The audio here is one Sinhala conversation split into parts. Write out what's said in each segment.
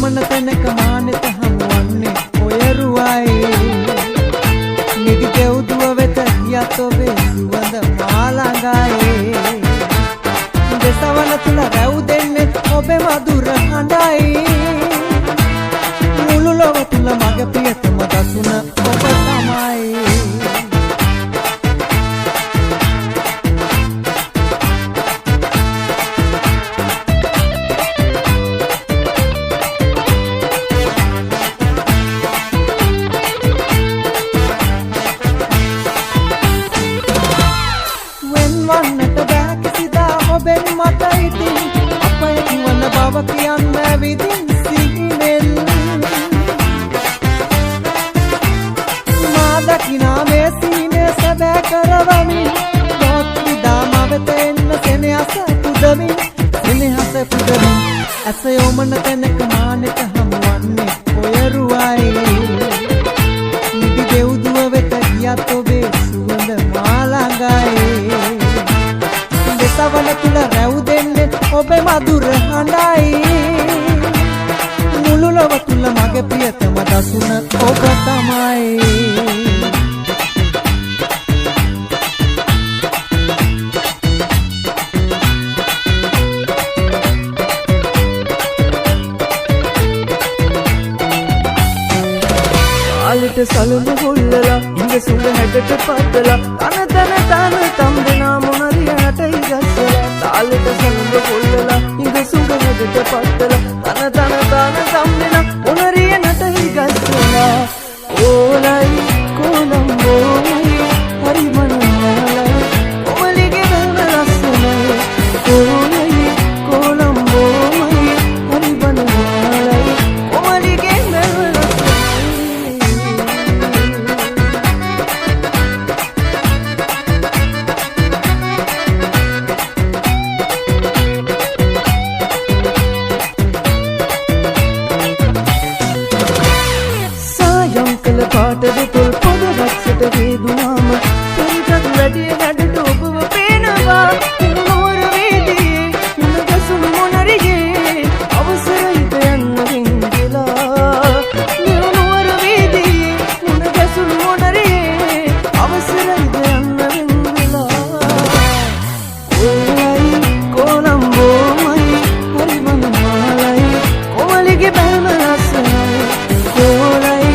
යොමන තැනක මානෙත හමුවන්නේ ඔය රුවයි නිදි දෙව්දුව වෙත ගියත් ඔබේ සුවඳ මා ළඟයි දෙසවන තුල රැව් දෙන්නේ ඔබේ මధుර හඬයි මුළු ලොව තුල මගේ ප්‍රියතම දසුන ඔබ තමයි වන්නට බෑ කිසිදා ඔබෙන් මට ඉතින් අපේ වන බව කියන්න විදින් සිහිනෙන් මා දකිනා මේ සීනේ සැබෑ කරවමින් දොත් විදාම වෙත එන්න සෙනෙහස පුදමින් ඇස යොමන තැනක මානෙට හමුවන්නේ ඔය රුවයි නිදි දෙව්දුව වෙත ගියත් ඔබේ සුවඳ මා ළඟයි දෙසවන තුල රැව් දෙන්නේ ඔබේ මధుර හඬයි මුළු ලොව තුල මගේ ප්‍රියතම දසුන ඔබ තමයි ආලට සලුණු හොල්ලලා ඉඳ සුඟ හැඩට පදලා තන තම්බෙනා මොනරියට ඉගස්සලා තාලට සලුණු හොල්ලලා ඉඳ සුඟ හැඩට පදලා තන තම්බෙනා මොනරියට ඉගස්සලා ඕලයි කොළඹෝයි හරි මනෝහරයි ඔමලිගේ බව ලස්සනයි ඕලයි කොළඹෝයි හරි මනෝහරයි ඔමලිගේ බව පාටද තොල් පොද රක්ෂට වේදුනාම පරිතක් වැඩේ හැඩට ඔබව පේනවා මොර වේදී මුණ ගැසුම් මොනරිගේ අවසරයිද යන්න වෙන්දලා මොර වේදී මුණ ගැසුම් මොනරිගේ අවසරයිද යන්න වෙන්දලා ඕලයි කොළඹෝමයි හරි මනමාලයි කොමලිගේ බෑම ලස්සනයි ඕලයි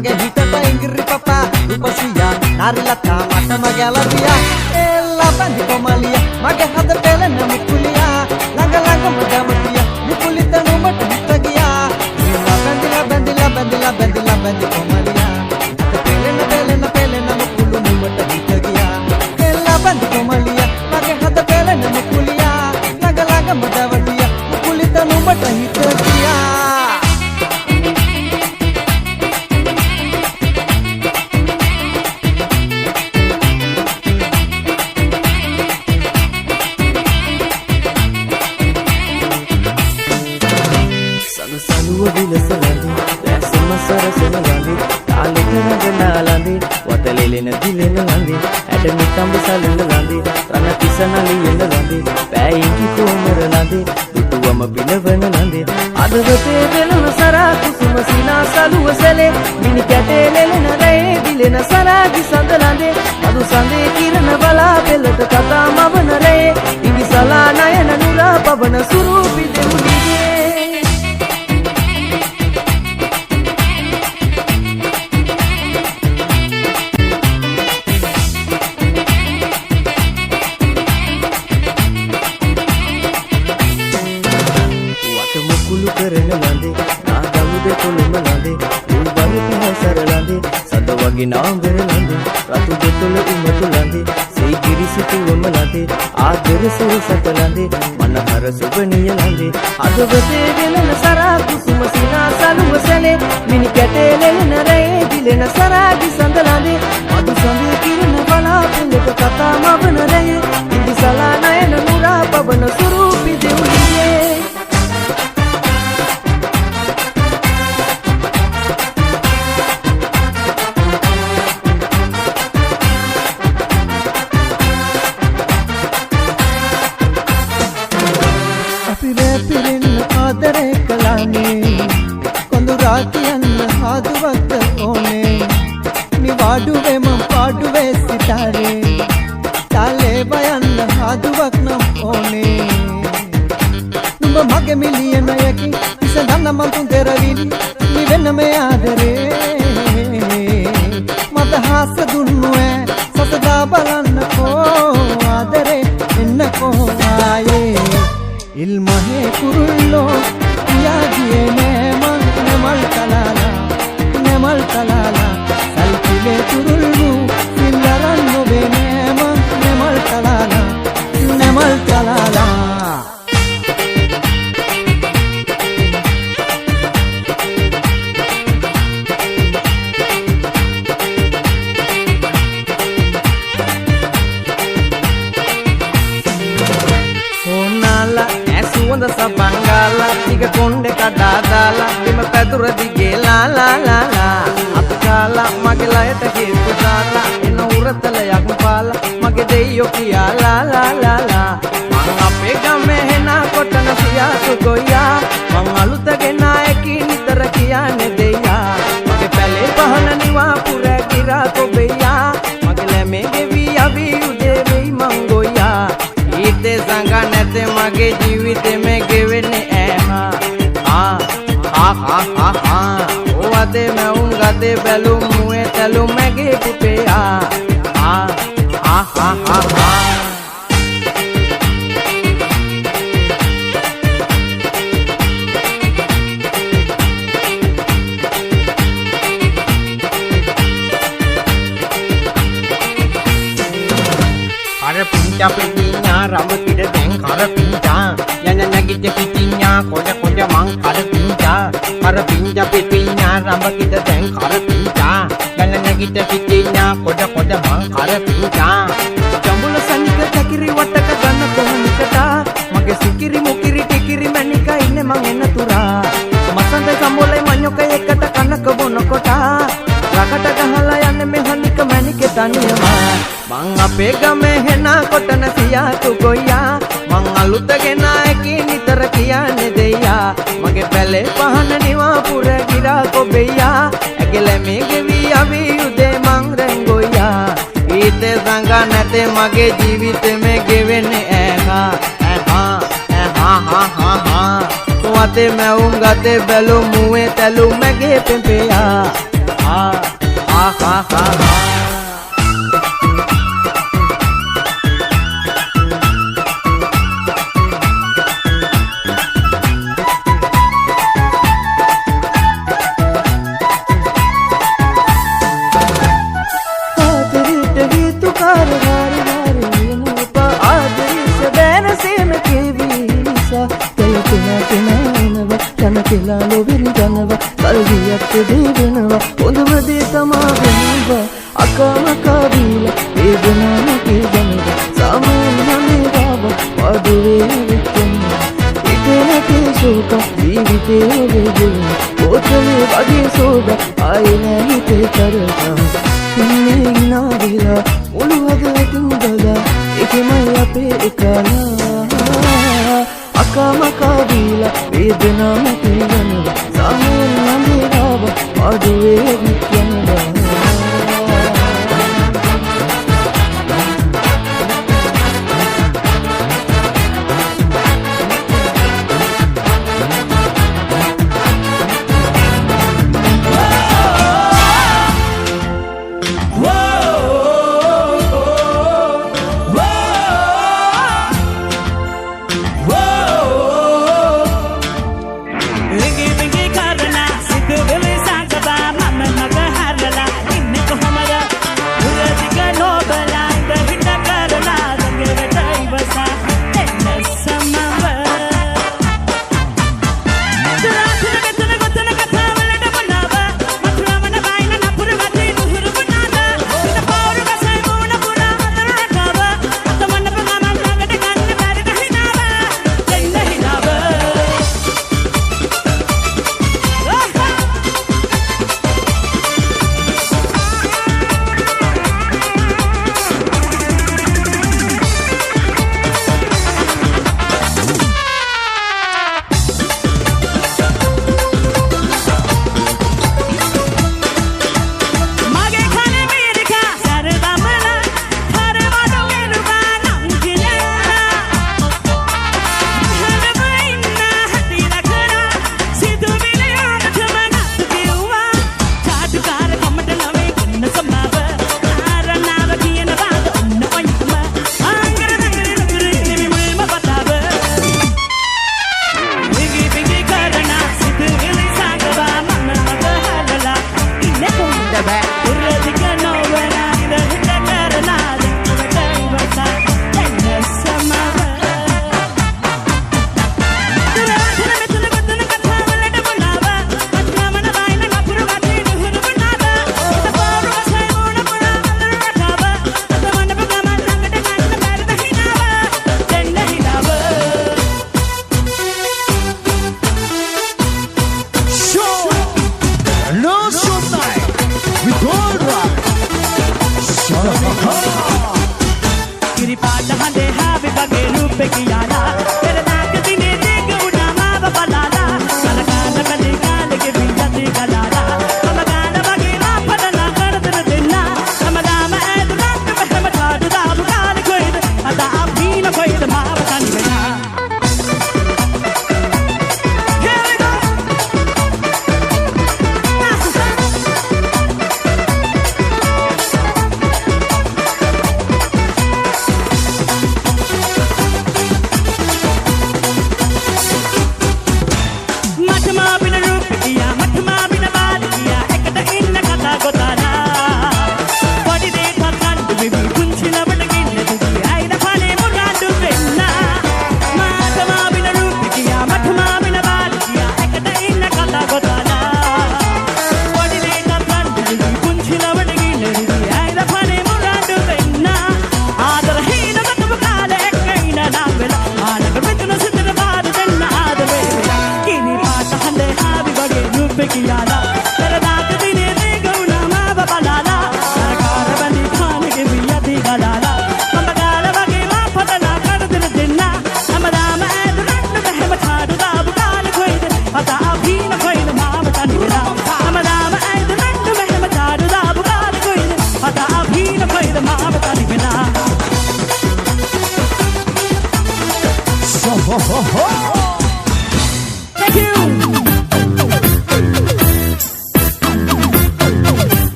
mage hitata ingri papa rupasiya narilata mata mage alabiya ella bandi komalia mage hada pelena mukuliya langa madamatiya mukulita no mata hitagiya ella bandi komalia pelena mukulu no mata hitagiya ella bandi komalia mage hada pelena mukuliya langa madamatiya mukulita no mata hitagiya වතලෙලෙන දිලෙන ලඳේ ඇඩමි කම්බ සලන ලඳේ රණ පිසනලි එන ලඳේ පෑයින්කි කොමර ලඳේ දුටුවම බිනවන ලඳේ අදවතේ දෙලන සරා කුසුම සිනා සලුව සැලේ මිනි කැටේ ලෙලෙන රේ දිලෙන සරාගි සඳ ලඳේ අදු සඳේ කිරණ බලා පෙළට කතා මවන රේ ඉඟි සලා නයන නුරා පවන සුරූපි දෙමුනිගේ නාම්බර ලඳේ රතු දෙතොල උමතු ලඳේ සී කිරිසිතුවම ලඳේ ආදර සුරසත ලඳේ මනහර සුබනිය ලඳේ අදවතේ වෙලන සරා කුසුම සිනා ලාලේ මිනි කැටේලෙන රේ දිලෙන සරාගි සඳලඳේ මදු සඳේ කිරණ බලාපෙලක කතා මවන රේ ඉදිසලා නයන නුරා පවන සුරූපි දෙව්ලියේ ආදරේ කළානේ කොඳු රාතියන් හාදුවක්ද ඕනේ නිවාඩුවේ මම පාඩුවේ සිතාරේ තාලේ බයන්න හාදුවක් නම් ඕනේ නුඹ මගේ මිලියනයකි ඉසඳන්න මං තුන් දෙරවිලි නිවෙන්න මේ ආදරේ මට හාස දුන්නු ඈ සතදා බලන්නකෝ ආදරේ එන්නකෝ ආයේ ඉල්මහේ කුරුල්ලෝ යාදියේ නෑමන් නෙමල් කලාලා සල්පිලේ කුරුල්ලු සිල්ලරන් නොබේ නෑමන් නෙමල් කලාලා සුවඳ සබංගාලා තික කොණ්ඩේ කඩා දාලා බිම පැදුර දිගේ ලා ලා ලා ලා අපි කාලා මගේ ලයට හේතු දාලා එන උරතලයක් පාලා මගේ දෙයියෝ කියා ලා ලා ලා ලා මං අපේ ගමේ හෙනා කොටන සියාසු ගොයියා මං අලුතගෙන ආයකි නිතර කියන්නේ දෙයියා මගේ පැලේ පහන නිවා පුර කිරා කොබෙයියා මගේ ලැමේ ගෙවි අවි උදේ වෙයි මං ගොයියා ඊතේ සංගා නැතේ මගේ ජීවිතේ මේ ගෙවෙන්නේ ඕවදේ මැවුම් ගතේ බැලුම් මුවේ තැලුම් මැගේ පුතේ pinja pinja rambut tidak deng kara pinja nyanyi kita pinja koja koja mang kara pinja rambut tidak deng kara pinja nyanyi kita pinja koja koja mang kara pinja jambul sanika cakiri wataka ganna kohanikata mage sikiri mukiri tikiri manika inne mang enna tura masanda sambolai manyoka ekata kanaka bonokota rakata gahala yanne me hanika manike taniyama මං අපේ ගමේ හෙනා කොටන සියාතු ගොයියා මං අලුතගෙන ආයකි නිතර කියන්නේ දෙයියා මගේ පැලේ පහන නිවා පුර ගිරා කොබෙයියා ඇගේ ලැමේ ගෙවි අවි උදේ මං රැංගොයියා ඊතේ සංගා නැතේ මගේ ජීවිතේ මේ ගෙවෙන්නේ වතේ මැවුම් ගතේ බැලුම් මුවේ තැලුම් මගේ පෙම්පෙයා කෙලා ලොවින් ගනව කල්වියක් දෙවෙනව හොඳම දේ තමා වෙනව අකමකා බීලා වේදනාව කීදනව සාමයෙන් මනේ බව වඩුවේ විකෙන ඉතනකේ ශෝක ජීවිතේ වේදෙන පොතේ වගේ සෝද ආයේ හිතේ කරා ඉන්නේ ඉනාවිලා මුළු හදවතින් දලා එකමයි අපේ එකලා අකමකා බීලා වේදනාව කීදනව සාමයෙන් මනේ බව වඩුවේ විකෙන Mama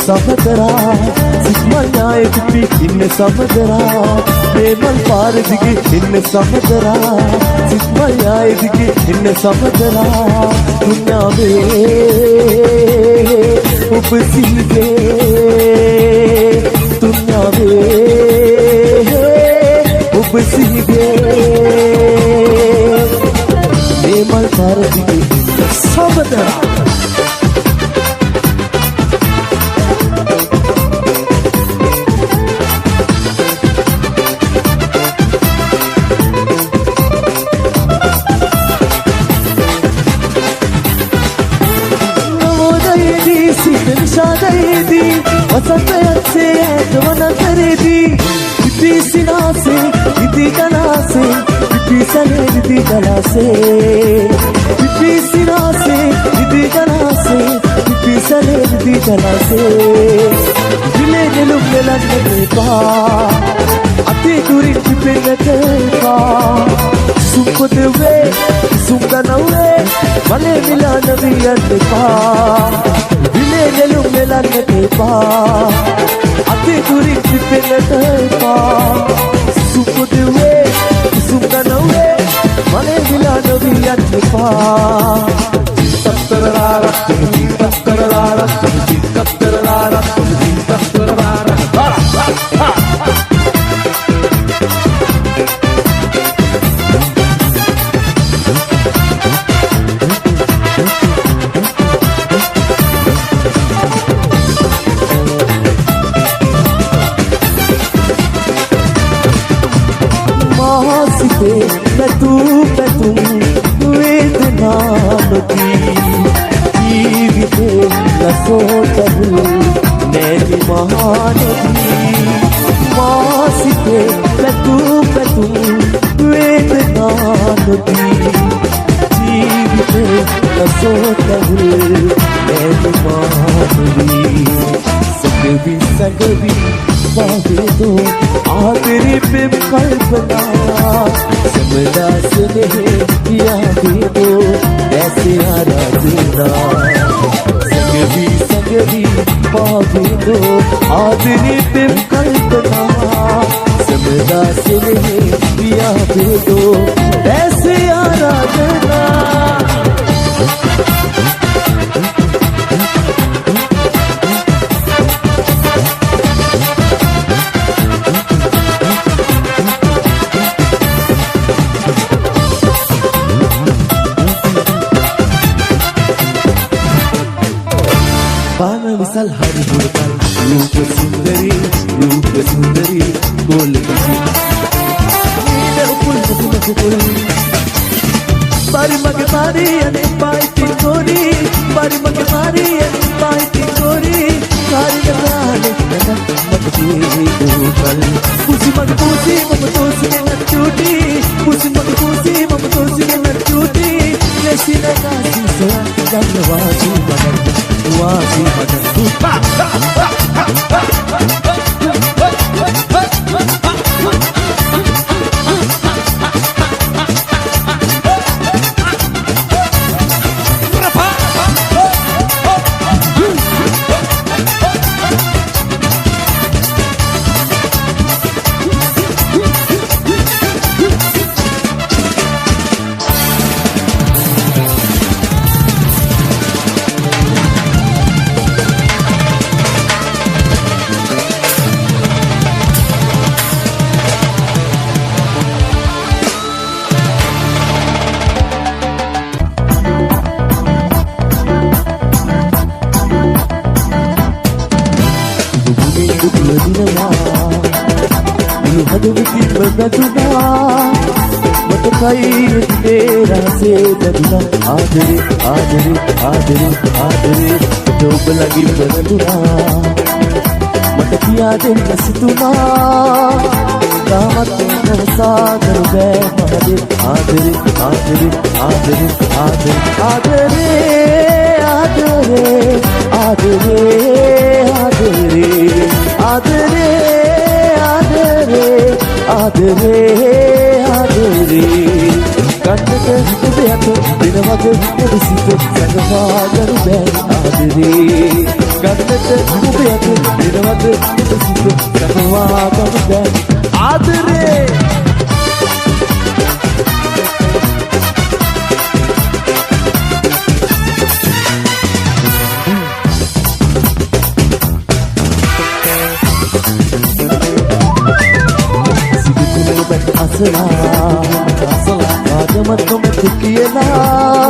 Samadara, Sigmanya ekti inne samadara, Nemal par dige inne samadara, සිත්මයා එදිගේ එන්න සමතරා දුන්යාවේ ඔබ සිහිගේ දුන්යාවේ ඔබ සිහිගේ මේ මල් පාරදිගේ එන්න සමතරා निशादेदी वसंत से ऐतवन करेदी इति सिनासे इति कलासे इति सने इति कलासे इति सिनासे इति कलासे इति सने इति कलासे दिले दिलु मेलन का अति दूरी पिपन का सुपदवे सुंदनवे मले मिला नबियत का दिले दिलु मेलन का अति दूरी पिपन का सुपदवे सुंदनवे मले मिला नबियत का तत्तरारा तत्तरारा तत्तरारा तत्तरारा मैं तू वेदना की जीविते नसो तबु नैनी महानदी मासिके मैं तू वेदना की जीविते नसो तबु नैनी महानदी सगवी बागे दो आदरी पे कल्पना समझा सुने यादे दो ऐसे आराधना संगवी बागे दो आदरी पे कल्पना समझा सुने यादे दो ऐसे आराधना विशाल हरि गुरकल रूप सुंदरी बोल बारी मगे मारी अने पाई गोरी बारी मगे मारी अने पाई गोरी सारी गलाने मगे गुरकल पूसी मगे पूसी मम तोसी के न टूटी पूसी मगे पूसी मम तोसी के न टूटी लेसी न कासी से गंगवाजी मगन वाजी मगन तेरा से बदला आदरे आदरे आदरे आदरे डूब लगी बदला मत किया दिन नसतुना दामत सागर गए महादेव आदरे आदरे आदरे आदरे आदरे आदरे आदरे आदरे आदरे आदरे आदरे कन्नक उदयक दिनवक नदिसित संगवागनु बैन आदरे कन्नक उदयक दिनवक नदिसित संगवागनु बैन आदरे අසලා ආගමත් නොමැති කියලා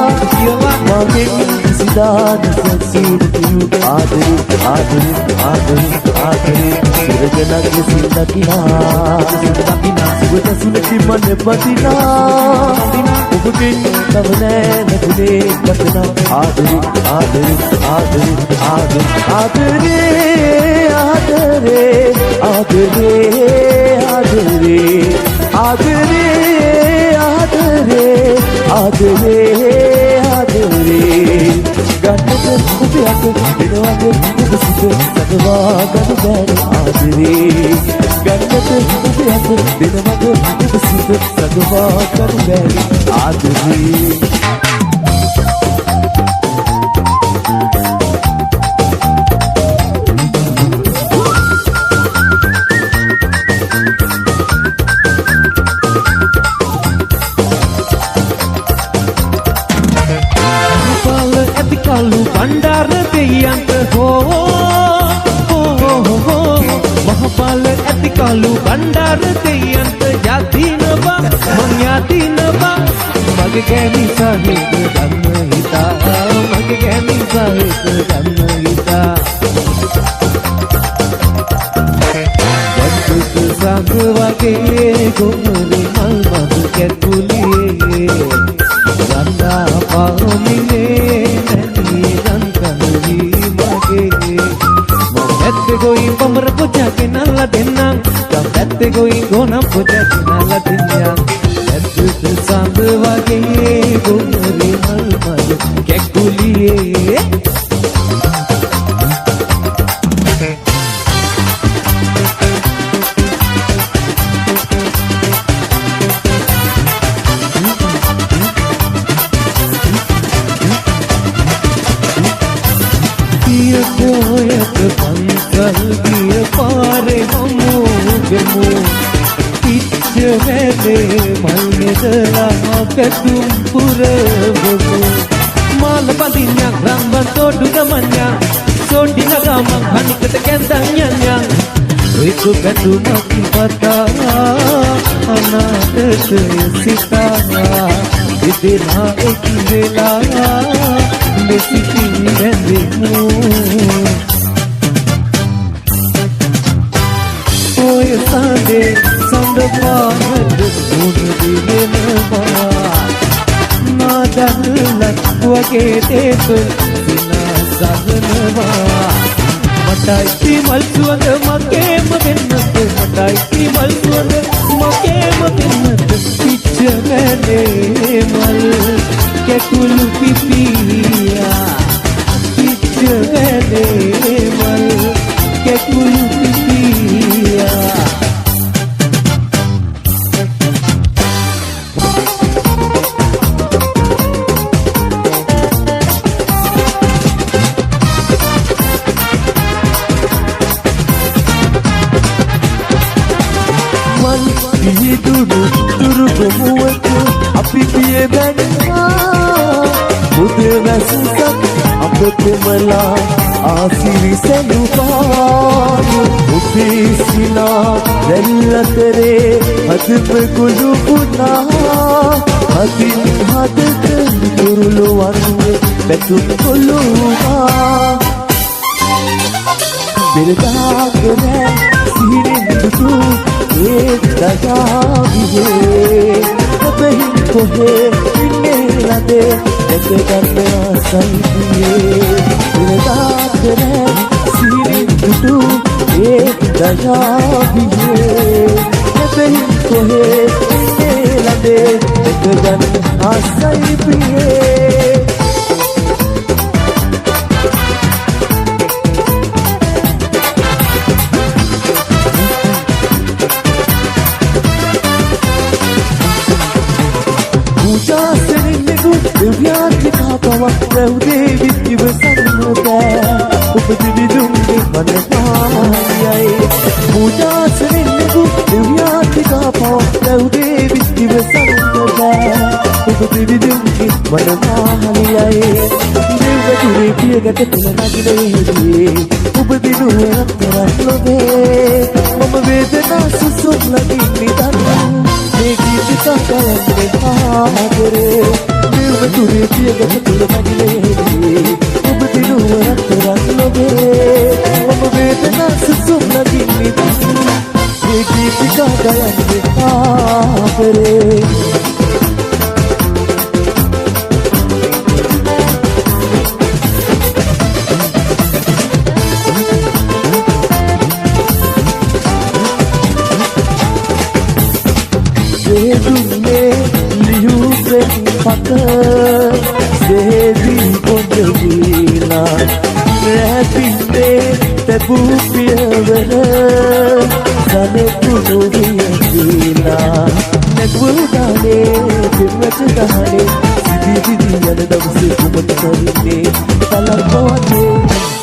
මගෙන් කිසිදා නැසසීරු ආදරේ සිරගෙනක් ලෙසින් දකිනා සුබත සුනති මන පදිනා ඔබගෙන් තව නෑ නැතුනේ ගතනා ආදරේ ගන්නට ඔබ අත වෙනවද ඔබ සිත සදවා ගන්න බැරි ආදරේ ගන්නට ඔබ අත වෙනවද ඔබ සිත සදවා ගන්න බැරි ආදරේ Kalu bandar deyant ho mahapal ati kalu bandar deyant yatinaba man yatinaba mage gani sahib danna hita mage gani sahib danna hita jattu sangwage gomri mal mad ketuliye ganda paamine Going pamar puja ke nala denang kamette going gona puja ke nala denang ettu sandwage gomri mal mal kekuliye Pankal diya pare hamu gemu Ichche vele malnedala petum puravu Mal bandinya ramban todu gamanya Sodina gamang hanikata kendanya Riku petum akipata anata sita Idina ekivela Besiti vendimu Oy sande sandwad undiyenwa nadalat wage tekul sina sagnwa matai timal suwand makem bennat matai timal suwand makem bennat pichgane mal kekul pipiya pichgane mal kekul pipiya Turugomuwatu apipiye benna Bude vasusak apekumala asiri senupa Upisina dellatere hadpe kulupuna Hadin hadat turuluwange betum kuluma Birdagre sirindutu ek dajaviye kahin kohe inne lade ek karna sandiye Birdagre sirindutu ek dajaviye kahin kohe inne lade ek karna sandiye Raude vitti vasannoda upadividunge manapayai Puja serinegu divyatika pa Raude vitti vasannoda upadividunge manapayai Devagure piyagata tulagile hediye upadinuwe aptaralobe Mama vedana susum lagi nidannu Ne ආදරේ නිල්ම තුරේ පියගත තුල මැදිලේ ඔබ දිනුව රත්තරන් ලොබේ ඔබ වේදනා සුසුම් නගින්නේ ඒ ගීතිකා ගයන්නේ ආදරේ පත සේදී පොඩවිලා රැපින්නේ තබූ පියවර සනෙකුණු වියදීලා නැගුණානේ පිරමට ගහනේ සිදි යන දවසේ කුමට කරින්නේ කලකෝනේ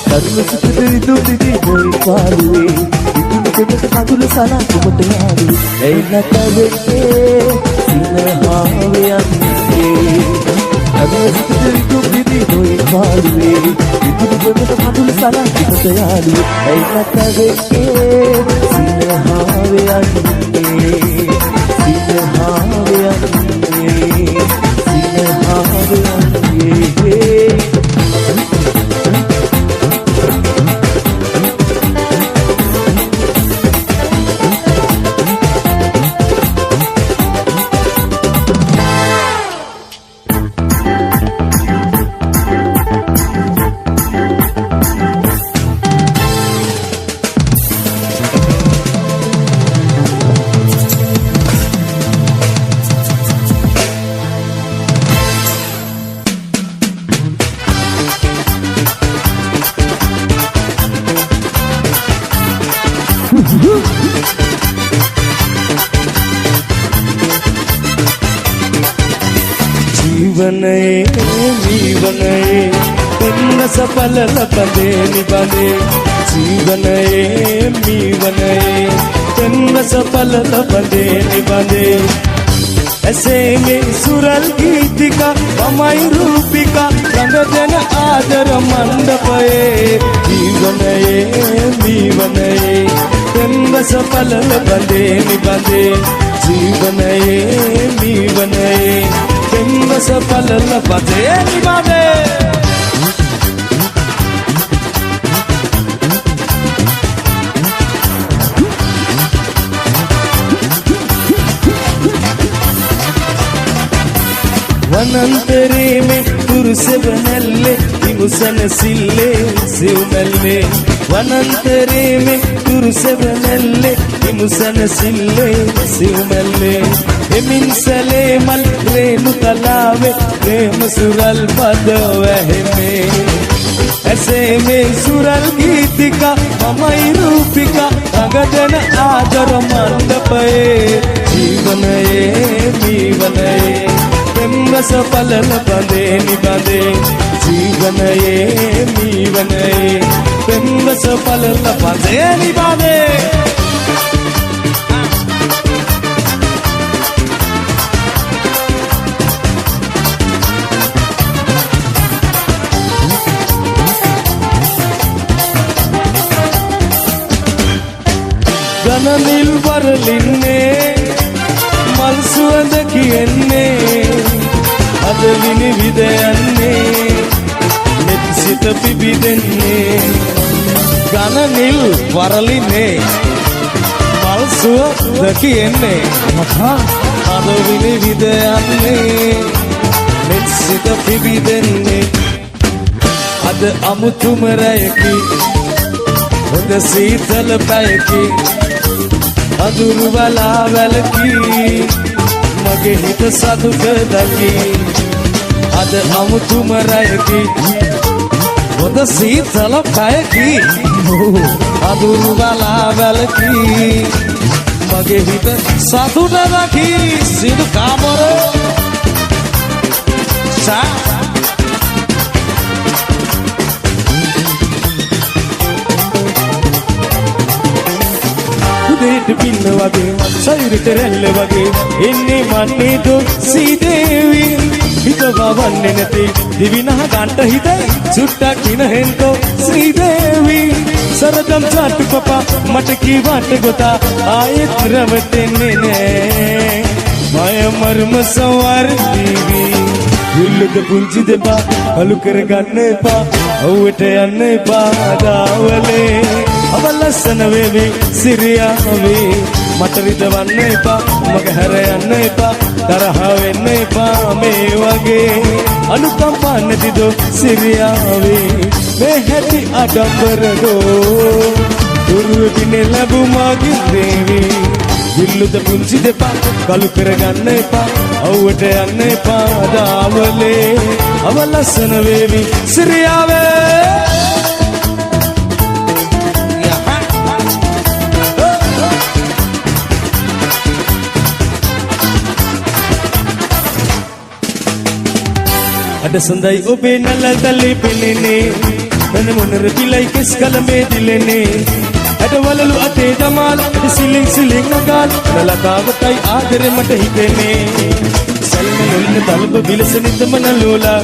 කරුණ සිතේ දුතිදි මොයි පාළුවේ ඉදුණු දෙකට කඳුල සලා කුමට යාළුවේ එයි නැත වෙන්නේ සිනහාවේ යන්නේ අදසිතේ දුතිදි මොයි පාළුවේ ඉදුණු දෙකට කඳුල සලා කුමට යාළුවේ එයි නැත වෙන්නේ සිනහාවේ යන්නේ සිනහාවේ යන්නේ සිනහාවේ යන්නේ जीवनये जीवनये पिन्न सफल लपदे निबदे जीवनये जीवनये पिन्न सफल लपदे निबदे ऐसे में सुरल गीतिका ममई रूपिका रंग देन आदर मंडपये जीवनये जीवनये पिन्न सफल लपदे निबदे जीवनये जीवनये पिन्न सफल लपदे निबदे वनंतरे में तुरस बनले इमुसन सिले सिवमले वनंतरे में तुरस बनले इमुसन सिले सिवमले एमिन सले मल रेणु तलावे प्रेम सुरल पद वहमे ऐसे में सुरल गीतिका ममई रूपिका अगदन आदर मंडपये जीवनये जीवनये पिन्न सफल लपदे निबदे जीवनये जीवनये पिन्न सफल लपदे निबदे ගණනිල් වරලින්නේ මල් සුවඳ කියන්නේ අද විනිවිද යන්නේ මෙත් සිත පිබිදෙන්නේ ගණනිල් වරලින්නේ මල් සුවඳ කියන්නේ අද විනිවිද යන්නේ මෙත් සිත පිබිදෙන්නේ අද අමුතුම රැයකි හොඳ සීතල පැයකි අඳුරු වලා වැලකී මගේ හිත සතුට දකි අද අමුතුම රැයකි හොඳ සීතල පැයකි අඳුරු වලා වැලකී මගේ හිත සතුට දකි සිදු කාමරෝ සා පින්න වගේ සයුරට රැල්ල වගේ එන්නේ මන්නේ දො සීදේවි හිතවා වන්නේ නැති දිවිනහ ගන්න හිතයි සුට්ටක් කිනහෙන්තෝ ශ්‍රීදේවි සරදම් චාටු පපා මට කීවට ගොතා ආයෙත් රවටෙන්නේ නෑ මාය මර්ම සවර දීවි විල්ලුද පුංචි දෙපා අලු කරගන්න එපා අවුවට යන්න එපා දාවලේ අවලස්සන වේවි සිරියාවේ මට රිදවන්න එපා මග හැර යන්න එපා තරහ වෙන්න එපා මේ වගේ අනුකම්පා නැතිදෝ සිරියාවේ මේ හැටි අඩම්බරදෝ දුර්විනේ ලැබු මගේ දේවි විල්ලුද පුංචි දෙපා කලු කරගන්න එපා අවුවට යන්න එපා දාවලේ අවලස්සන වේවි සිරියාවේ අද සඳයි ඔබේ නලදලේ පෙනෙන්නේ මන මොනර පිලයි කෙස් කලමේ දිලෙන්නේ අද වලලු අතේ දමාල සිලින් සිලින් නගාල නලකාවතයි ආදරෙ මට හිතෙන්නේ සල්මනුල්න තල්බ විලස නිතම නලෝලා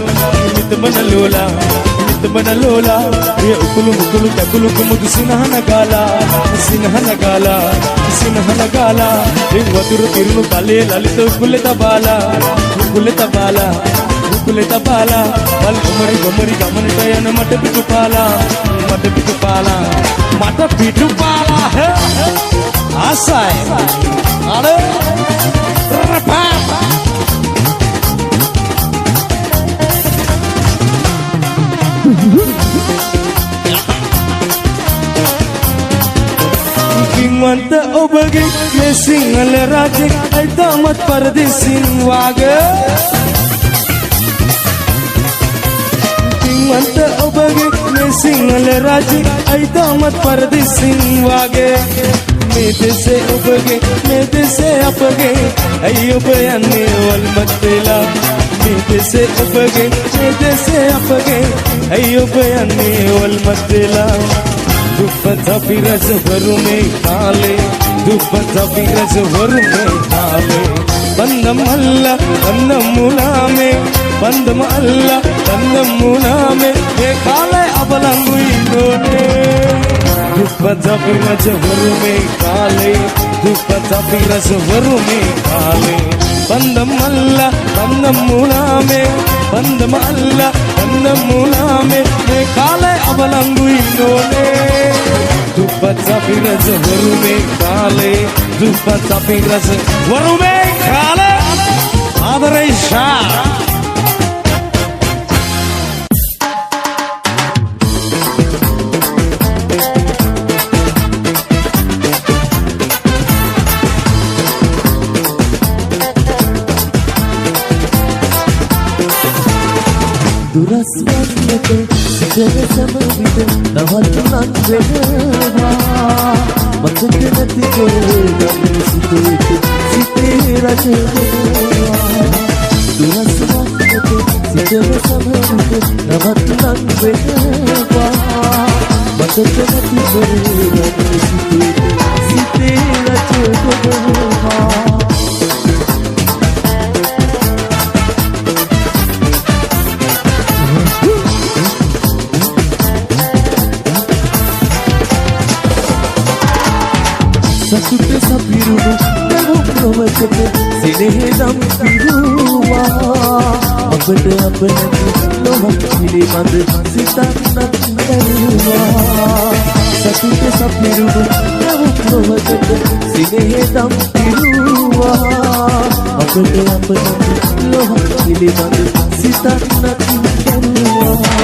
ඒ උකුළු මුකුළු කකුළු කුමුදු සිනහන ගාලා ඒ වතුර පිරුණු කලේ ලලිත උකුලේ තබාලා වල් ගොමරි ගමනට යන මට පිටුපාලා ආසයි අර කින්වන්ත ඔබගේ මේ සිංහල රාජෙක් අයිතාමත් පරදෙසින් වාගේ කින්වන්ත ඔබගේ මේ සිංහල රාජෙක් අයිතාමත් පරදෙසින් වාගේ මේ දෙසේ ඔබගේ මේ දෙසේ අපගේ ඇයි ඔබ යන්නේ වල්මත් වෙලා මේ දෙසේ ඔබගේ මේ දෙසේ අපගේ ඇයි ඔබ යන්නේ වල්මත් වෙලා दुप्पत फिरस भरू में काले दुप्पत फिरस भरू में काले बंदम अल्लाह बंदम मुला में बंदम अल्लाह बंदम मुला में ये काले अबलंगु इन्होंने दुप्पत फिरस भरू में काले दुप्पत फिरस भरू में काले बंदम अल्लाह बंदम मुला में बंदम अल्लाह बंदम मुला में ये काले अबलंगु इन्होंने दुप्पत फिरस भरू में काले दुप्पत फिरस भरू में काले आदरे शाह දුරස්වන්නට සිතන සමවිත තවත් ලං වෙනවා මතක නැති කොරගන්න සිතේ රජනවා දුරස්වන්නට සිතන සමවිත තවත් ලං වෙනවා මතක නැති කොරගන්න සිතේ රජනවා සතුට සපිරුණු නවුක්‍රමකට සිනේදම් පිරුවා අපට අපනැති නොහක් පිළිබඳ සිතන්නත් දරුවා සතුට සපිරුණු නවුක්‍රමකට සිනේදම් පිරුවා අපට අපනැති නොහක් පිළිබඳ සිතන්නත් දරුවා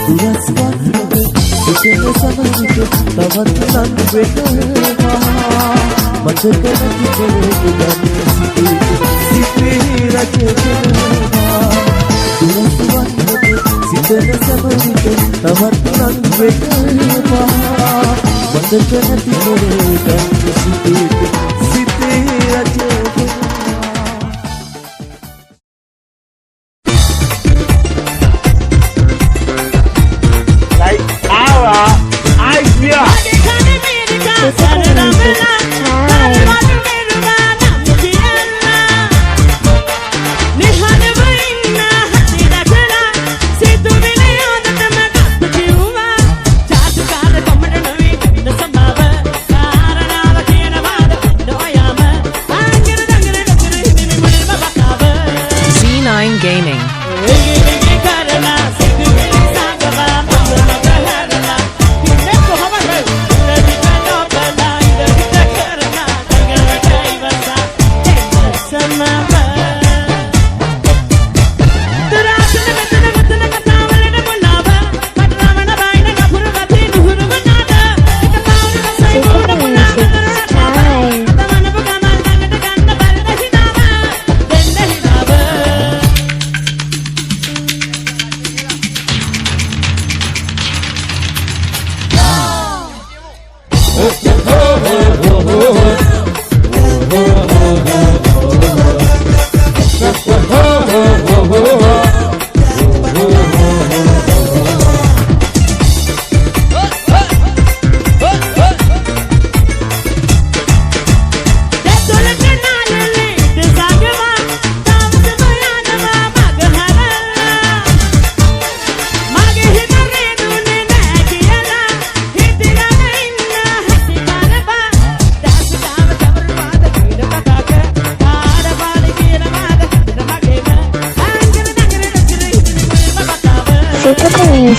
දුරස්වන්නට සිතන සමවිත තවත් ලං වෙනවා මතක නැති කොරගන්න සිතේ රජනවා දුරස්වන්නට සිතන සමවිත තවත් ලං වෙනවා මතක නැති කොරගන්න සිතේ රජනවා Karana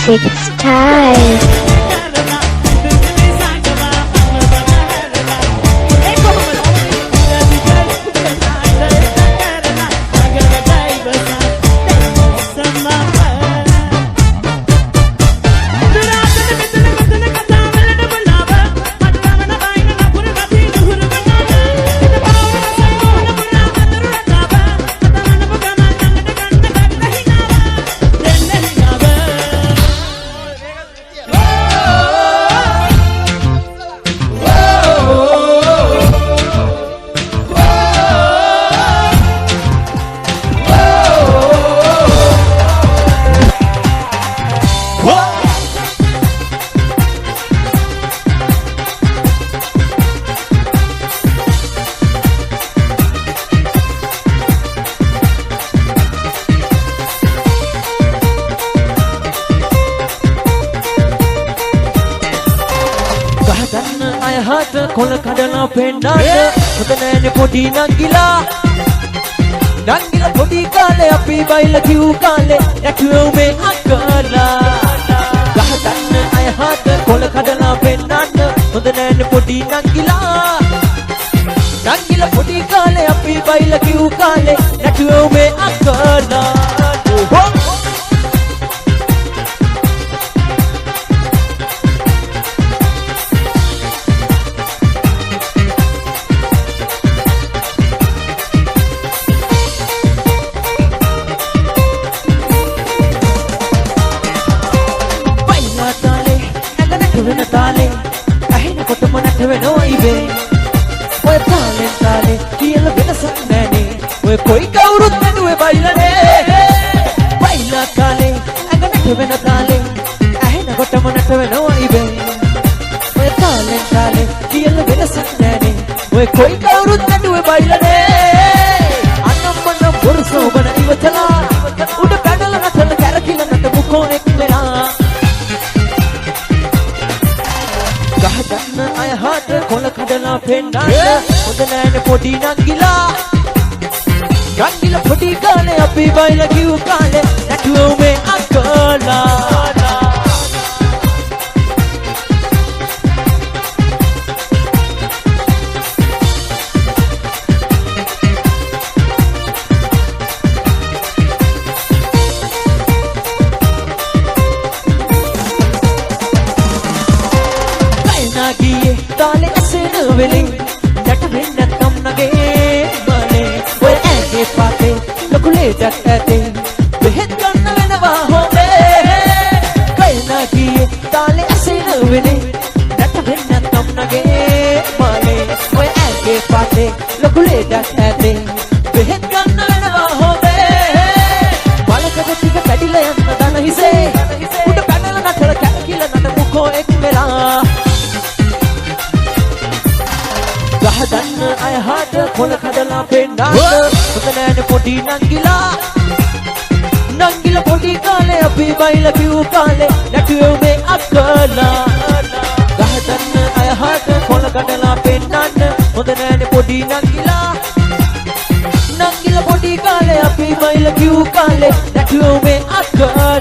Classic style. කොල කඩලා පෙන්නන්න හොඳ නෑනේ පොඩි නංගිලා පොඩි කාලේ අපි බයිලා කිව් කාලේ නැටුව මේ අක්කලා ගහගන්න අය හත කොල කඩලා පෙන්නන්න හොඳ නෑනේ පොඩි නංගිලා පොඩි කාලේ අපි බයිලා කිව් කාලේ නැටුව මේ අක්කලා कोई कौरुत नडुवे बाइलने बाइला काले अगनटवे न काले अहेन गोटम नटवे न वाइबे ओय काले काले कियल वेलसක් නැනේ ඔය कोई कौरुत नडुवे बाइलने අනම්මන පුරුසෝබන ඉවතලා උඩ පැනල නටල කැරකිල නට මුකෝ එක් වෙලා ගහගන්න අය හත කොල කඩලා පෙන්නන්න හොඳ නෑනේ පොඩි නංගිලා පොඩි කාලේ අපි බයිලා කිව් කාලේ නැටුව මේ අක්කලා කයිනා ගියේ තාලේ ඇසෙන වෙලින් යට වෙන්න නැත්නම් නගේ මනේ ඔය ඇගේ පාතේ ලකුලේටක් ඇතේ බෙහෙත් ගන්න වෙනවා හොඳේ කයිනා ගියේ තාලේ ඇසෙන වෙලින් යට වෙන්න නැත්නම් නගේ මනේ ඔය ඇගේ පාතේ ලකුලේටක් ඇතේ බෙහෙත් ගන්න වෙනවා හොඳේ බලකද ටික පැඩිලා යන්න දන හිසේ උඩ පැනලා නටල කැකිලා නට මුකෝ එක් වෙලා ගහගන්න අය හත කොල කඩලා පෙන්නන්න හොඳ නෑනේ පොඩි නංගිලා පොඩි කාලේ අපි බයිලා කිව් කාලේ නැටුව මේ අක්කලා ගහගන්න අය හත කොල කඩලා පෙන්නන්න හොඳ නෑනේ පොඩි නංගිලා පොඩි කාලේ අපි බයිලා කිව් කාලේ නැටුව මේ අක්කලා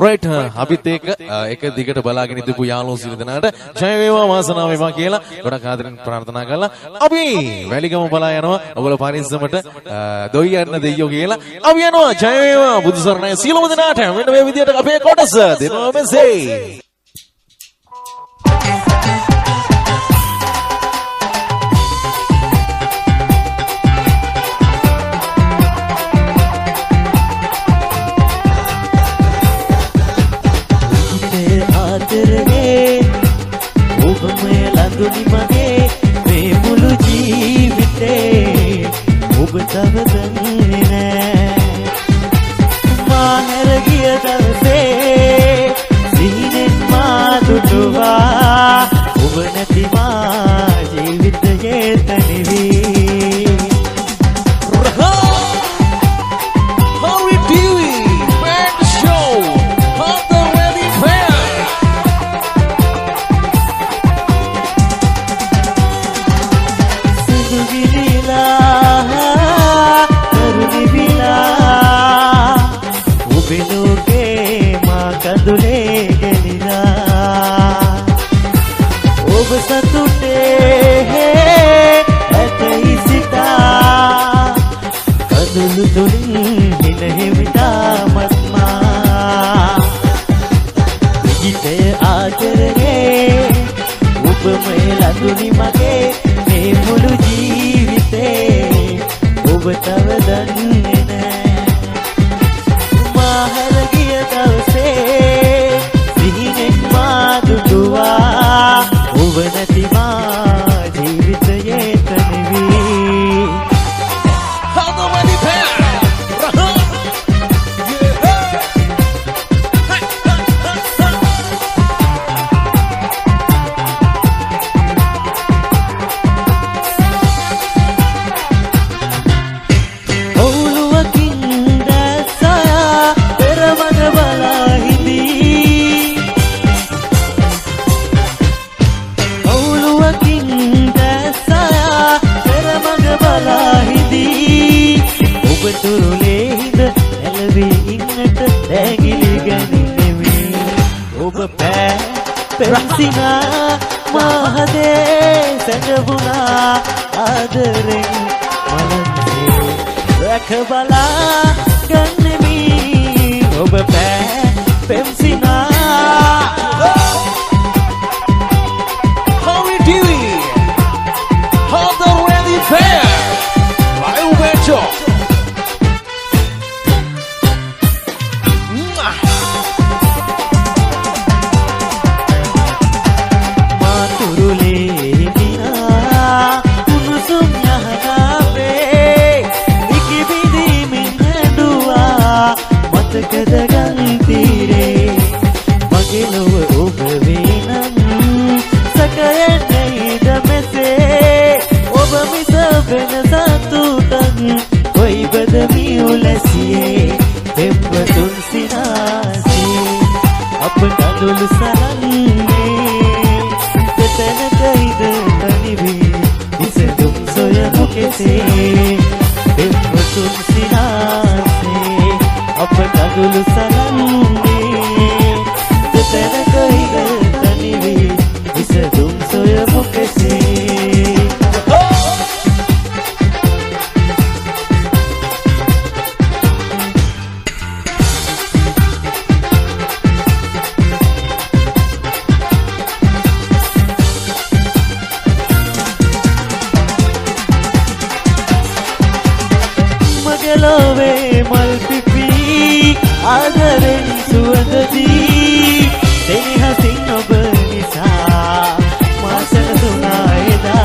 right අපිත් එක දිගට බලාගෙන ඉඳපු යාළුවෝ සියලු දෙනාට ජය වේවා වාසනාව වේවා කියලා ගොඩක් ආදරෙන් ප්‍රාර්ථනා කරලා අපි වැලිගම බලා යනවා ඔයගොල්ලෝ පරිස්සමට දොයි යන්න දෙයියෝ කියලා අපි යනවා ජය වේවා බුදු සරණයි සියලුම දෙනාට මෙන්න මේ විදියට අපේ කොටස දෙනවා මෙසේ මේ මුළු ජීවිතේ ඔබ තව දන්නේ නෑ මා හැර ගිය දවසේ සිහිනෙන් මා දුටුවා ඔබ නැති මා සුළු තුලින් හිනහෙමිතාමත් මා ගීතය ආදරේ ඔබම ලඳුනි මගේ මේ මුළු ජීවිතේ ඔබ තව දන්නේ නෑ මාහර ගිය දවසේ සිහිනෙන් මා දුටුවා ඔබ නැති මා ජීවිතයේ තනිවී තුරුලේ හිඳ ඇලවී ඉන්නට දැගිලි ගැනිනෙමි ඔබ පැන්සිනා මහදේ සැඟවුණා ආදරෙන් මනසේ රැක බලා ගන්නෙමි ඔබ පැන්සිනා How we doing? How the ready fair? Live Metro. Dulu salange tetana kaida tanibi isedum soya mukese demutun sinase apna dulu salange tetana kaida tanibi isedum soya mukese Love malpipi adaren suwadadi dehasin oba nisa masana sunaida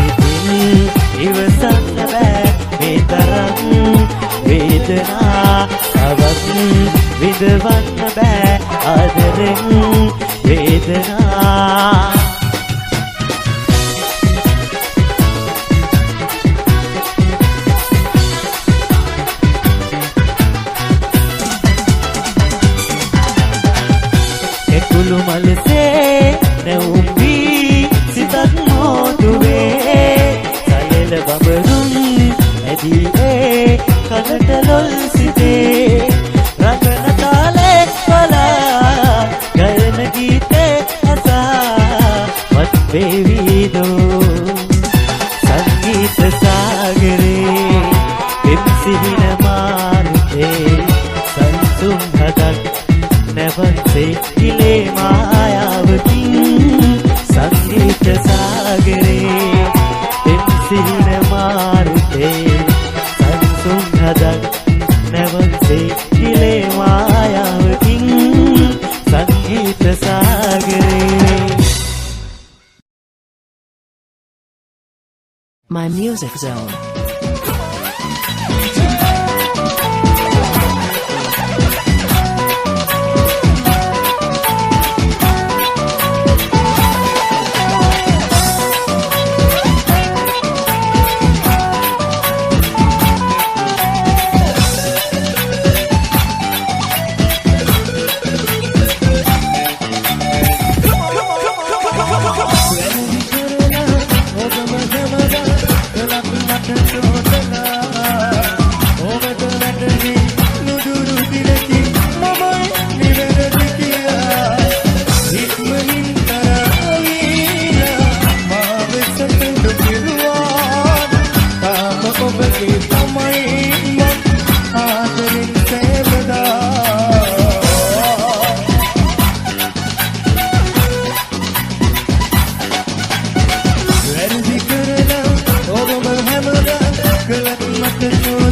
idil iwasanna ba metaran vedana awas vidwanna ba adaren vedana Malse neumbi sitat moduwe salel babarun ediye kanatalol site ragana tale pala gayana geete asa mat bevido sangeet sagare pepsihina marute sansum hadak nevanse ile maayawatin sangeet sagare pepsihina marute sansum hadak nevanse ile maayawatin sangeet sagare My Music Zone. Thank you.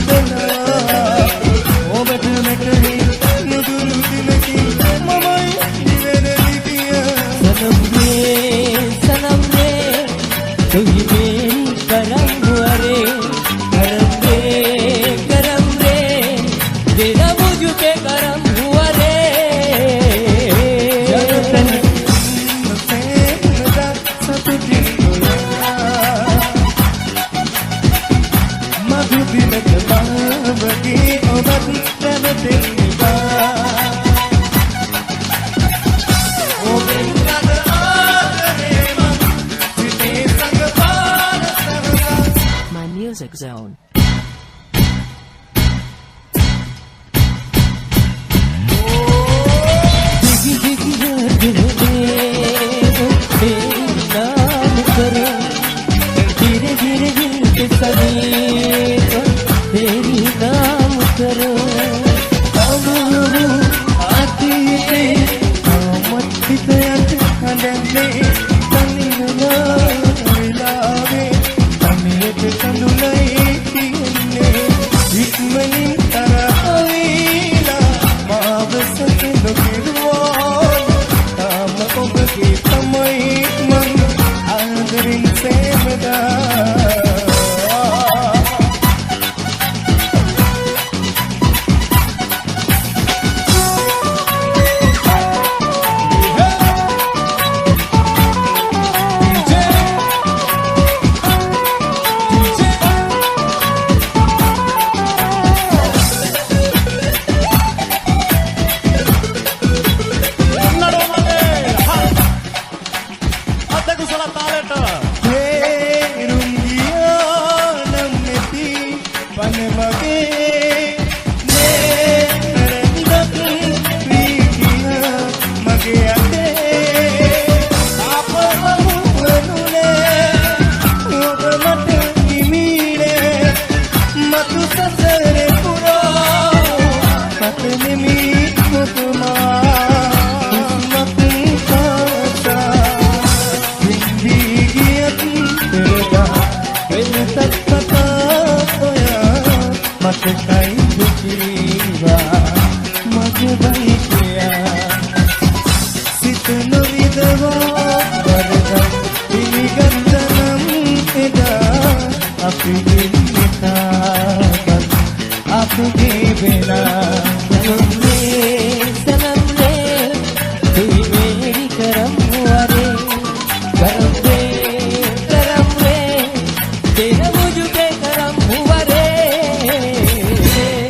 යොදලා ඔබට මෙතනින් නුදුරු දිනකි මමයි නිවැරදි කිය सनम रे तुही मेरी करम हुआ रे करम रे तेरा मुझ पे करम हुआ रे My Music Zone. धीरे धीरे दिल के समीप तेरी नाम करो आती है मत्ती तयत खंडने तनिना मिलावे तमियत कंदुलई तिने इकमनी तरावीला मावसत लोकिरवा ताम ओबके तमई मन आदरिन सेमदा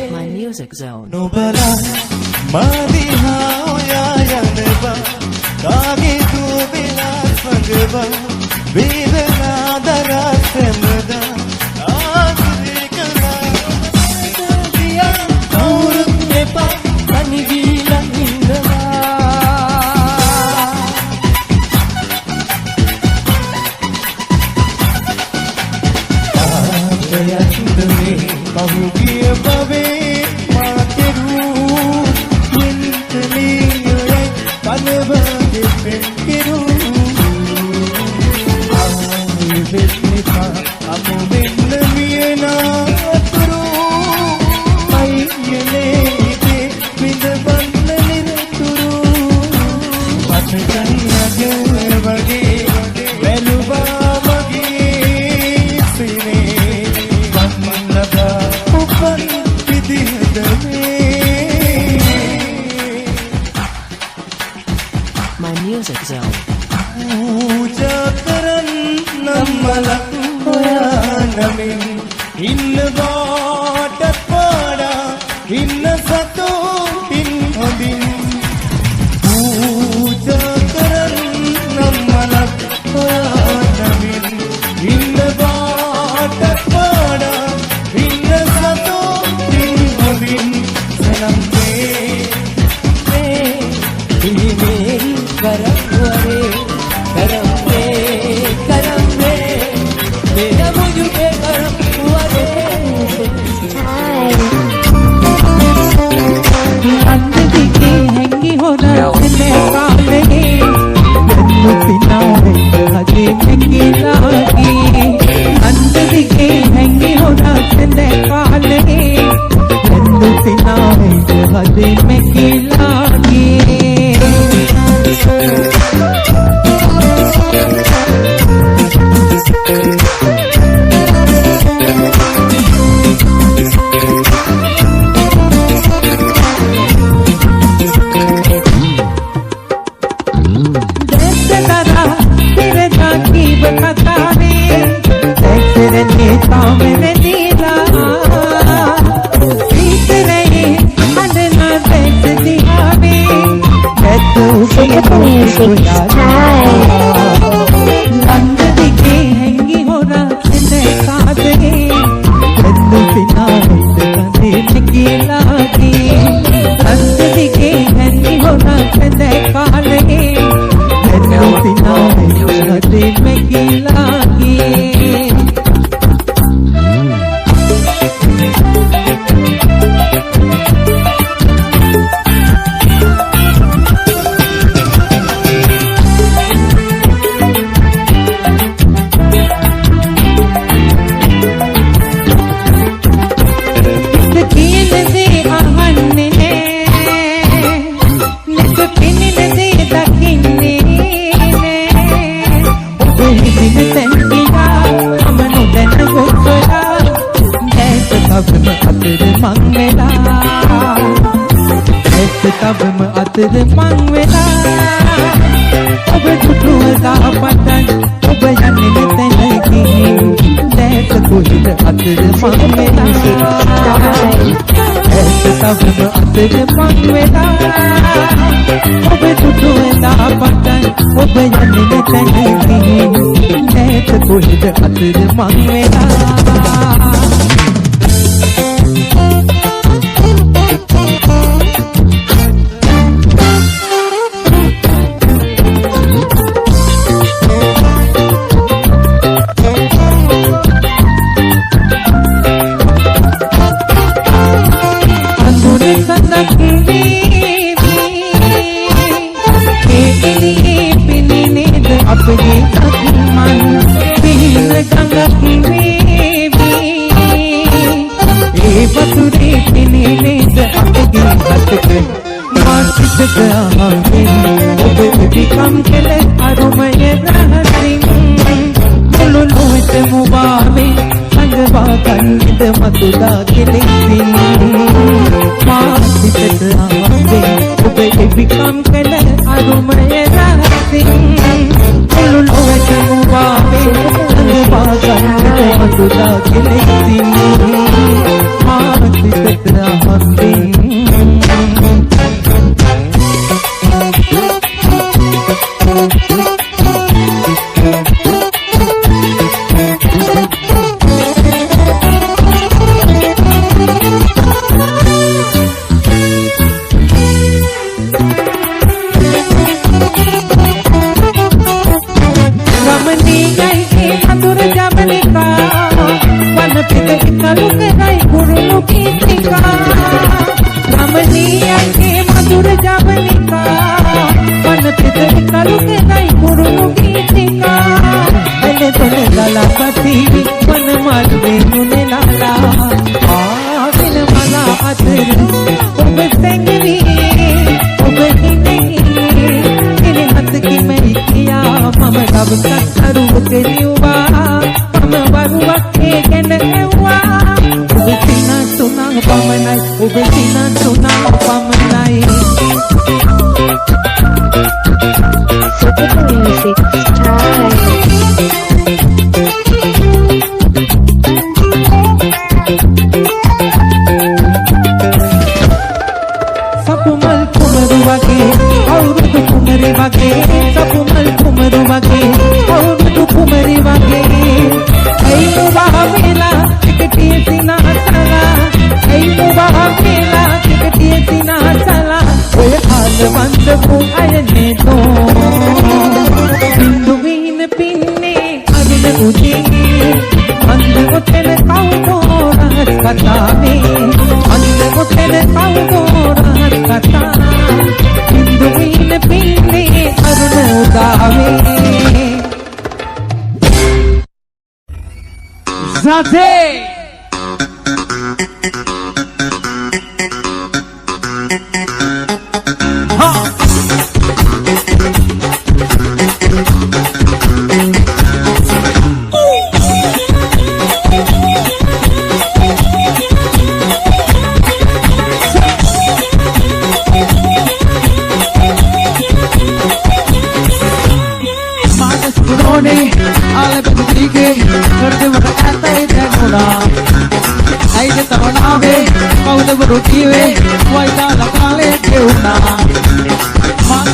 My Music Zone. නොබලා මාදිහා ඔයා යනවා කාගේ දුබෙලා සංගවා වේදනා දරා සැමදා ආදරේ කළා කවුරුත් එපා අනිවිලා ඉන්නවා ආදරේ පහුගිය බවේ මාතෙරු වින්තලියේ පනවගේ පෙන්කිරු ආමි වෙස්නිපා අමු වෙන්න මියනාතුරු අයියනේ ඉතේ විඳවන්න නිරතුරු පසකන්නගේ වගේ වැළුවා මගේ සිනේ වන්නබා උපන් My Music Zone. පූජා කරන් නම්මලක් හොයානමින් ඉන්නවාට පාඩා ඉන්න සතුටින් හොඳින් පූජා කරන් නම්මලක් හොයානමින් ඉන්නවාට පාඩා ඉන්න සතුටින් හොඳින් සනම් मेरी करम हुआ लंददिके हैंगी हो रखे कादे बंदू पिना कंदे निकला के लंददिके हैंगी हो रखे काले बंदू पिना कंदे निकला के तब मैं अतर मंगवेला अब टुटुआ पतन अब जन्ने तलगी देख कोई अतर मंगवेला तब मैं अतर मंगवेला अब टुटुआ पतन अब जन्ने तलगी देख कोई अतर मंगवेला Come kill it, I don't mind everything. Lulu it mubami, angvakan it matuda killing. Masit it aande, baby come kill it, I don't mind everything. Lulu it mubami, angvakan it matuda killing. Masit it aande.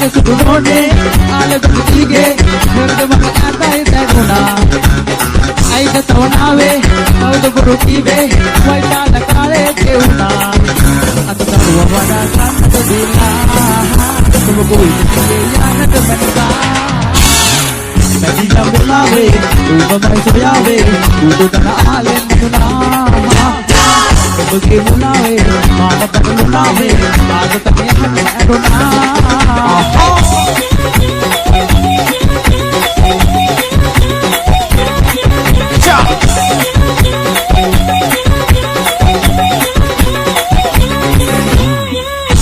මගේ සුදු නෝනේ ආලෙකට තිගේ හොරද මම ඇතයි දැනුණා අයිද තවනාවේ කවුද ගුරු කීවේ වයිතාල කාලේ කෙවුණා අත දරුව වඩා සම්පත දිලා ඔබ කොයි යන්නට මනසා මැදිලා වෙලාවේ ඔබමයි සොයාවේ උඩට ආලෙන් නුනා ඔබගේ මුලාවේ මාන බඳුනාවේ ආගතේ හැදුනා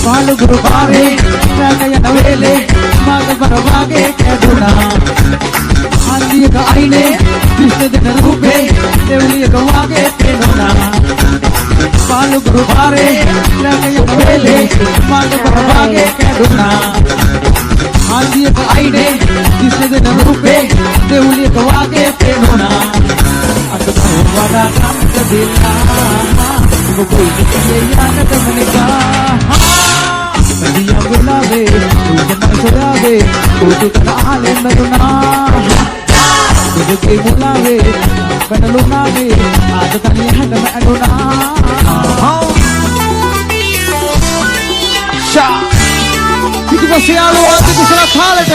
පාලු ගුරු පාරේ රැකයන වේලේ මග බරවාගේ කැඩුනා අන්දියක අයිනේ ක්‍රිෂ්ණ දෙන රූපේ දෙව්ලියක වාගේ පෙනුණා පාලු ගුරු පාරේ රැකයන වේලේ මග බරවාගේ කැඩුනා අන්දියක අයිනේ ක්‍රිෂ්ණ දෙන රූපේ දෙව්ලියක වාගේ පෙනුණා අත වඩා සම්පත දිලා ඔබ කොයි දිගේ යන්නට මනිකා මදියා වෙලාවේ උදේ සොයාවේ උඩට ආලෙන් මරුණා ඔබගේ මුලාවේ බඩලුනාවේ ආද තනිය හැදම ඇඬුණා ෂා පිටිපස්සේ යාළුවෝ අද කුසල කාලට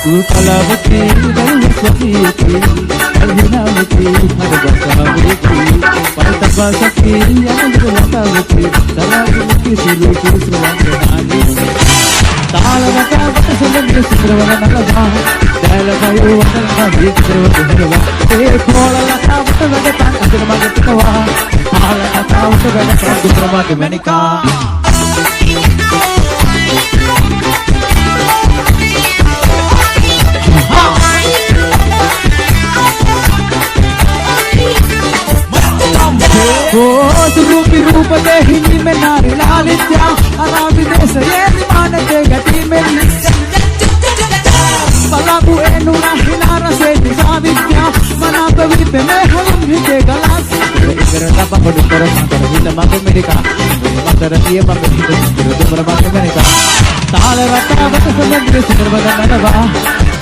කලාවති දල්වසීති අල්හිනාවති මඩගසාවති පරතපසකි යනදලතාවති දලාවති සිරුකි සුවන්දනාලි තාලවතාවට සෙලෙන්නේ සිත්‍රවන නලබා දැලකයෝ වතන විත්‍රවදහරවා ඒ කොලලතාවට වැඩපන් අදන මගටකවා ආලතාවට වැඩපන් දුක්‍රමක මණිකා रूपी रूप दे हिंदी में नारी लालित्या अराबी देश ये निमान दे गति में पलाबू एनुना हिनारा से दिसावित्या मना कवि पे मैं हम ही के गलास करता पकड़ कर मगर हिल मगे मेरी का मगर ये मगे हिल तुम मगे मेरी का ताल रटा बत समुद्र सिर बदन नवा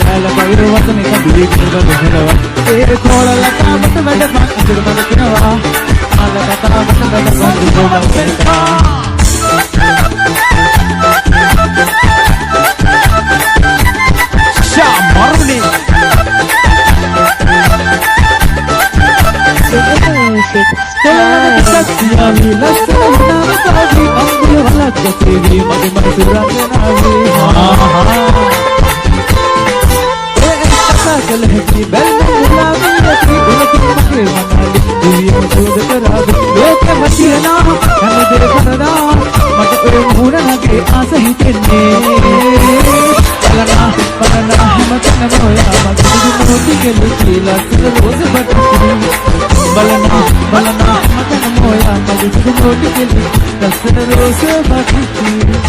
ताल पैरो वतन का दिली कर बदनवा ए कोल लटा बत बड सिर बदनवा ताल रटा बत बड बदनवा शामरनी सत्या विलस नावी अंगुल वलक सेवी मगे मगे सुरंगनावी कल है की बेल गुलाबी रखी उनकी मगे मनाली दुनिया जोद करावे लोक मचिना हम दे बनना मत ओ मुन लगे आस ही तेने चलना बनना हम तन मोया मगे मोती के लुकीला रोज बटती बलना बलना मत मोया मगे मोती के लुकीला रोज बटती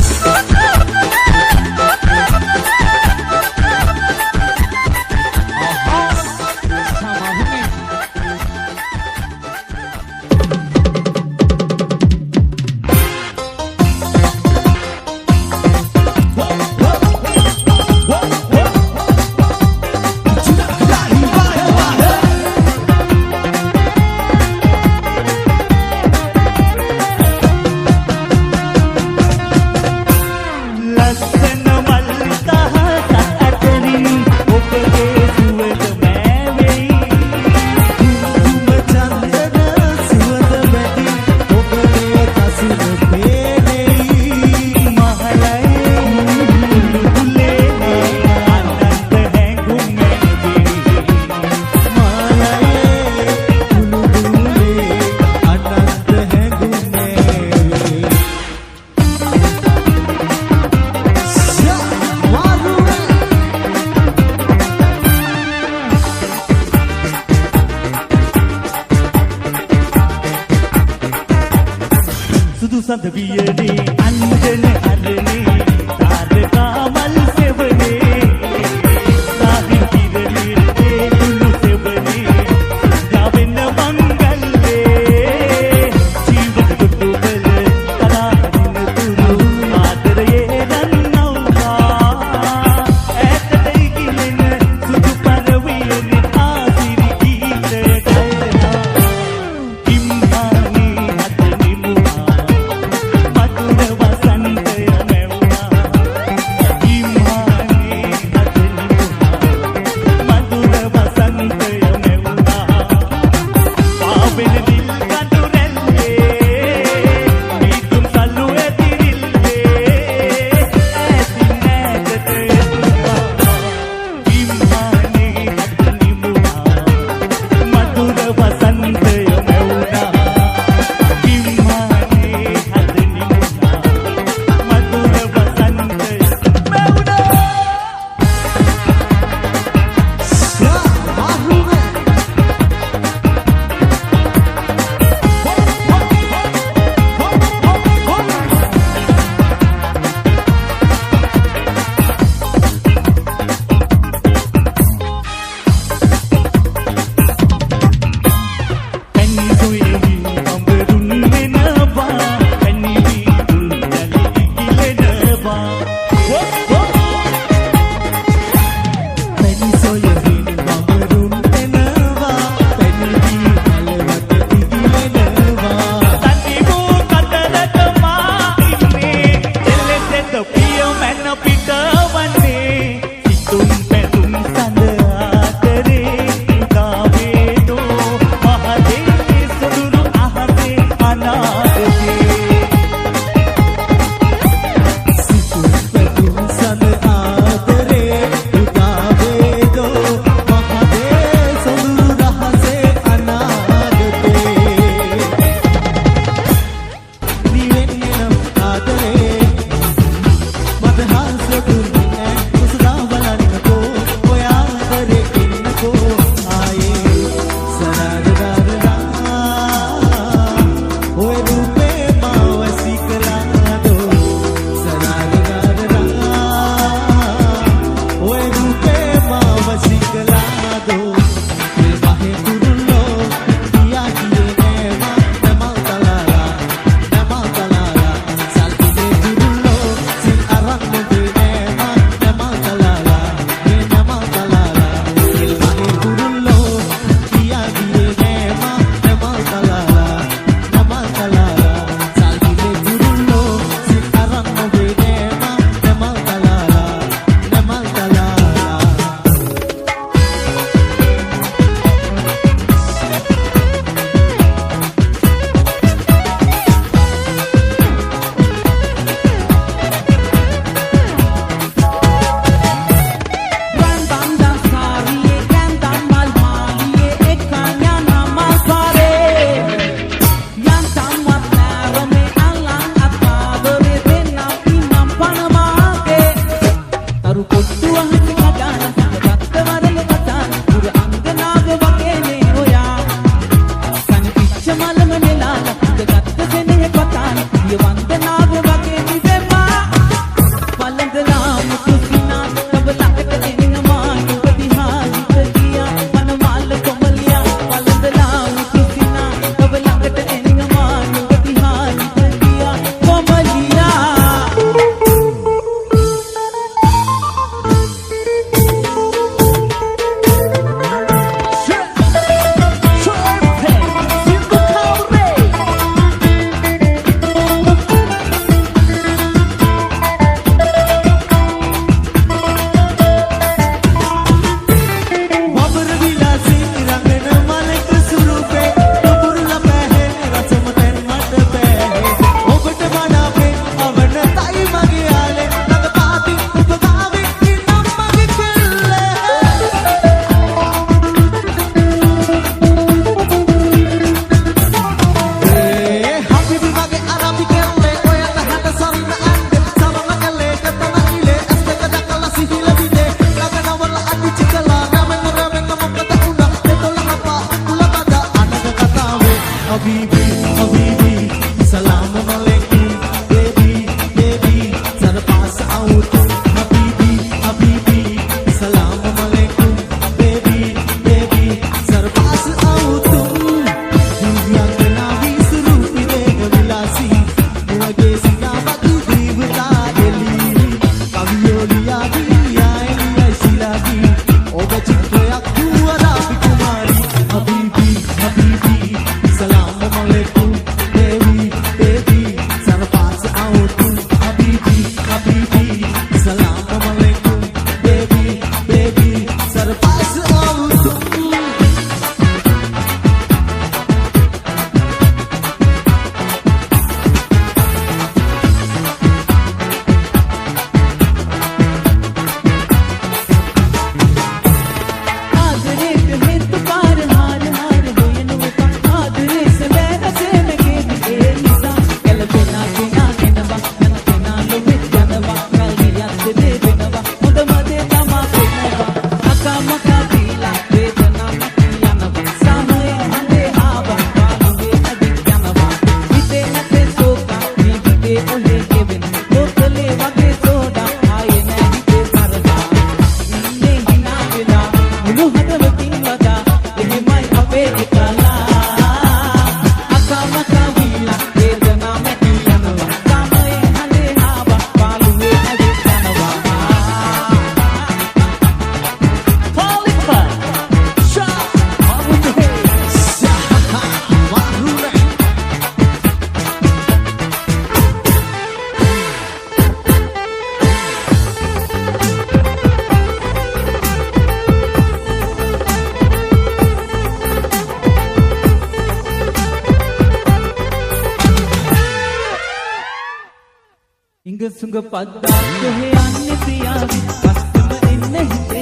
सुंग पद्दा कोहे आने पियावी कस्तम इन्ने हिते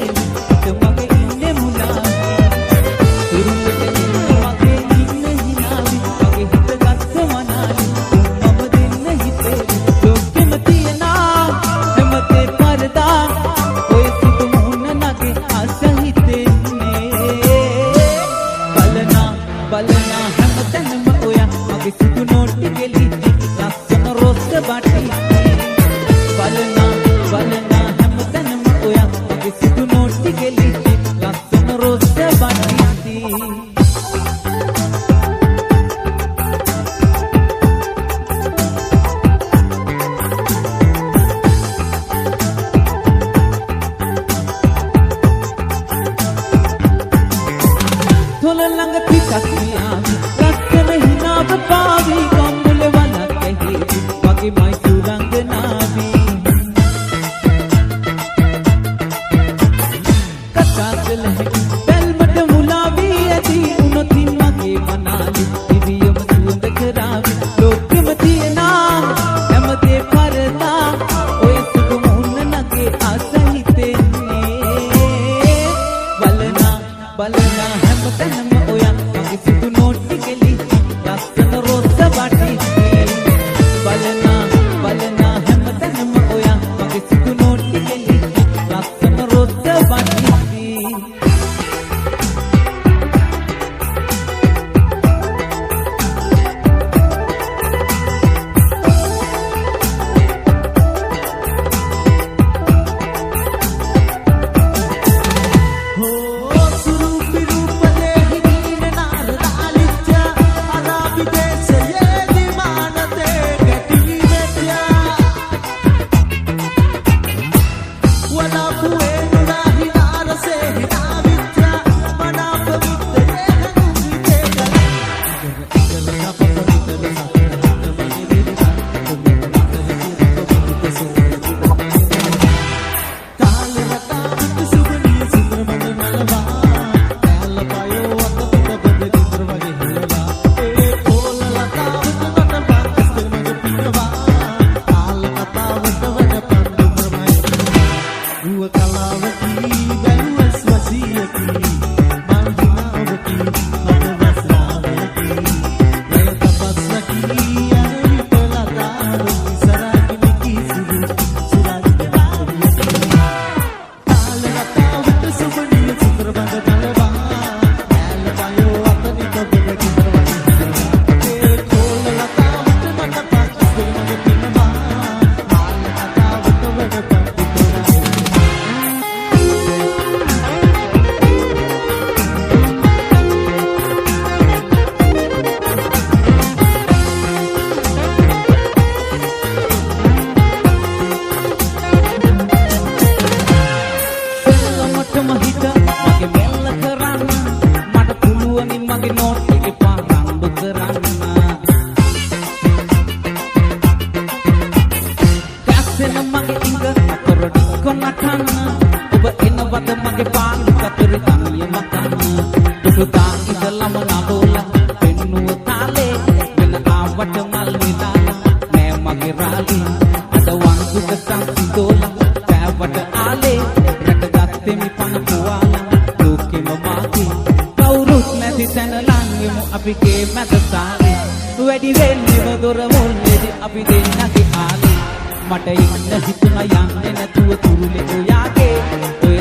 मगे इन्ने मुलावी तुरुंगट मगे इन्ने हिनावी मगे हित गत्त मनाली मम दिन्न हिते लोके मतियना हमते परदा कोई सुत मुन नगे आस हिते बलना बलना हमतनम ओया मगे सुत नोट गेली लස්සන රොස්ස බටි බලනා බලනා හැමතැනම ඔයා මගේ සිදු නෝට්ටි ගෙලි ලස්සන රොස්ස බටි තොල ළඟ පිටක් මියාවි ලස්සන හිනාව පාවි කම්බුල වලක් ඇහි මගේ මයි සුරංගනාවි කතා කළ හැකි බැල්මට මුලාවි ඇති උනොතින් මගේ මනාලි දිවියම සුවඳ කරාවි ලෝකෙම තියනා හැමදේ පරදා ඔය සුදු මුන්න නගේ ආස හිතෙන්නේ බලනා බලනා හැමතැනම ඔයා මගේ සිදු නෝට්ටි ගෙලි ලස්සන රොස්ස බටි බලනා බලනා හැමතැනම ඔයා මගේ සිදු නෝට්ටි ගෙලි ලස්සන රොස්ස බටි වැඩි වෙන්නේම දොර මුල්ලේදී අපි දෙන්නගේ ආලේ මට ඉන්න හිතුණා යන්නේ නැතුව තුරුලේ ඔයාගේ ඔය